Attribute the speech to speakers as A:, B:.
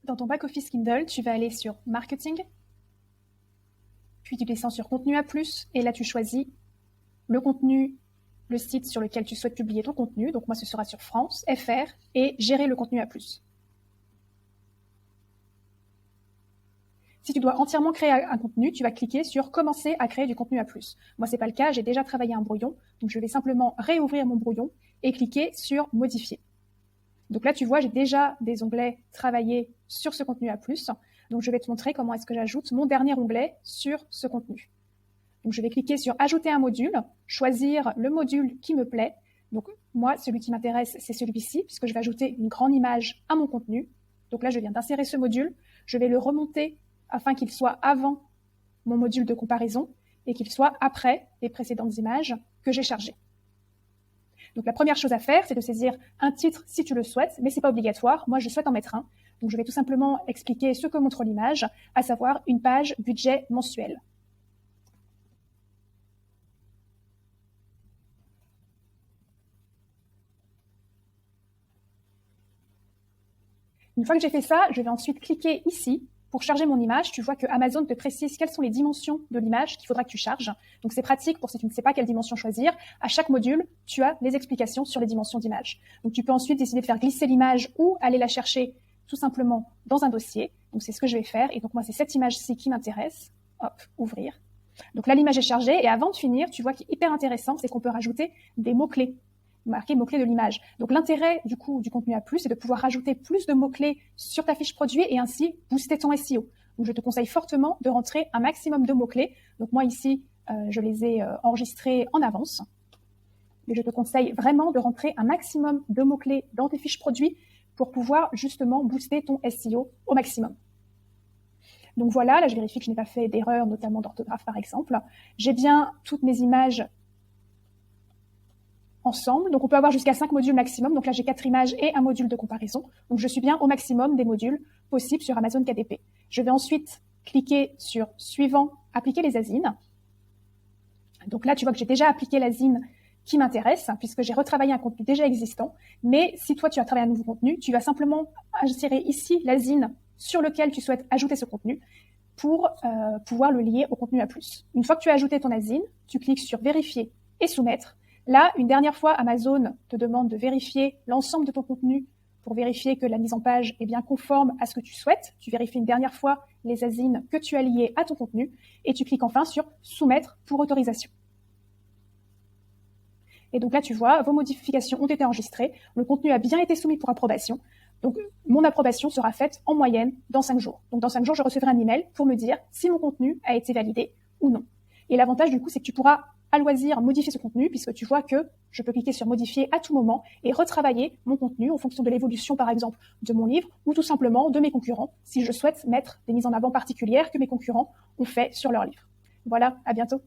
A: Dans ton back-office Kindle, tu vas aller sur Marketing, puis tu descends sur Contenu à plus, et là tu choisis le contenu, le site sur lequel tu souhaites publier ton contenu. Donc moi, ce sera sur France, FR, et Gérer le contenu à plus. Si tu dois entièrement créer un contenu, tu vas cliquer sur Commencer à créer du contenu à plus. Moi, c'est pas le cas, j'ai déjà travaillé un brouillon, donc je vais simplement réouvrir mon brouillon et cliquer sur Modifier. Donc là, tu vois, j'ai déjà des onglets Travailler sur ce contenu à plus. Donc je vais te montrer comment est-ce que j'ajoute mon dernier onglet sur ce contenu. Donc je vais cliquer sur Ajouter un module, choisir le module qui me plaît. Donc moi, celui qui m'intéresse, c'est celui-ci, puisque je vais ajouter une grande image à mon contenu. Donc là, je viens d'insérer ce module. Je vais le remonter afin qu'il soit avant mon module de comparaison et qu'il soit après les précédentes images que j'ai chargées. Donc la première chose à faire, c'est de saisir un titre si tu le souhaites, mais ce n'est pas obligatoire. Moi, je souhaite en mettre un. Donc je vais tout simplement expliquer ce que montre l'image, à savoir une page budget mensuel. Une fois que j'ai fait ça, je vais ensuite cliquer ici pour charger mon image. Tu vois que Amazon te précise quelles sont les dimensions de l'image qu'il faudra que tu charges. Donc c'est pratique pour si tu ne sais pas quelle dimension choisir. À chaque module, tu as les explications sur les dimensions d'image. Donc tu peux ensuite décider de faire glisser l'image ou aller la chercher tout simplement dans un dossier. Donc c'est ce que je vais faire. Et donc moi, c'est cette image-ci qui m'intéresse. Hop, ouvrir. Donc là, l'image est chargée. Et avant de finir, tu vois qu'il est hyper intéressant, c'est qu'on peut rajouter des mots-clés. Marquer mots-clés de l'image. Donc l'intérêt du coup du contenu à plus, c'est de pouvoir rajouter plus de mots-clés sur ta fiche produit et ainsi booster ton SEO. Donc je te conseille fortement de rentrer un maximum de mots-clés. Donc moi ici, je les ai enregistrés en avance. Mais je te conseille vraiment de rentrer un maximum de mots-clés dans tes fiches produits pour pouvoir justement booster ton SEO au maximum. Donc voilà, là je vérifie que je n'ai pas fait d'erreur, notamment d'orthographe par exemple. J'ai bien toutes mes images ensemble. Donc on peut avoir jusqu'à 5 modules maximum. Donc là, j'ai 4 images et un module de comparaison. Donc je suis bien au maximum des modules possibles sur Amazon KDP. Je vais ensuite cliquer sur Suivant, appliquer les ASIN. Donc là, tu vois que j'ai déjà appliqué l'ASIN qui m'intéresse, puisque j'ai retravaillé un contenu déjà existant. Mais si toi, tu as travaillé un nouveau contenu, tu vas simplement insérer ici l'ASIN sur lequel tu souhaites ajouter ce contenu pour pouvoir le lier au contenu à plus. Une fois que tu as ajouté ton ASIN, tu cliques sur Vérifier et Soumettre. Là, une dernière fois, Amazon te demande de vérifier l'ensemble de ton contenu pour vérifier que la mise en page est bien conforme à ce que tu souhaites. Tu vérifies une dernière fois les ASIN que tu as liés à ton contenu et tu cliques enfin sur Soumettre pour autorisation. Et donc là, tu vois, vos modifications ont été enregistrées, le contenu a bien été soumis pour approbation. Donc, mon approbation sera faite en moyenne dans 5 jours. Donc, dans 5 jours, je recevrai un email pour me dire si mon contenu a été validé ou non. Et l'avantage, du coup, c'est que tu pourras à loisir modifier ce contenu puisque tu vois que je peux cliquer sur modifier à tout moment et retravailler mon contenu en fonction de l'évolution, par exemple, de mon livre ou tout simplement de mes concurrents si je souhaite mettre des mises en avant particulières que mes concurrents ont fait sur leur livre. Voilà, à bientôt.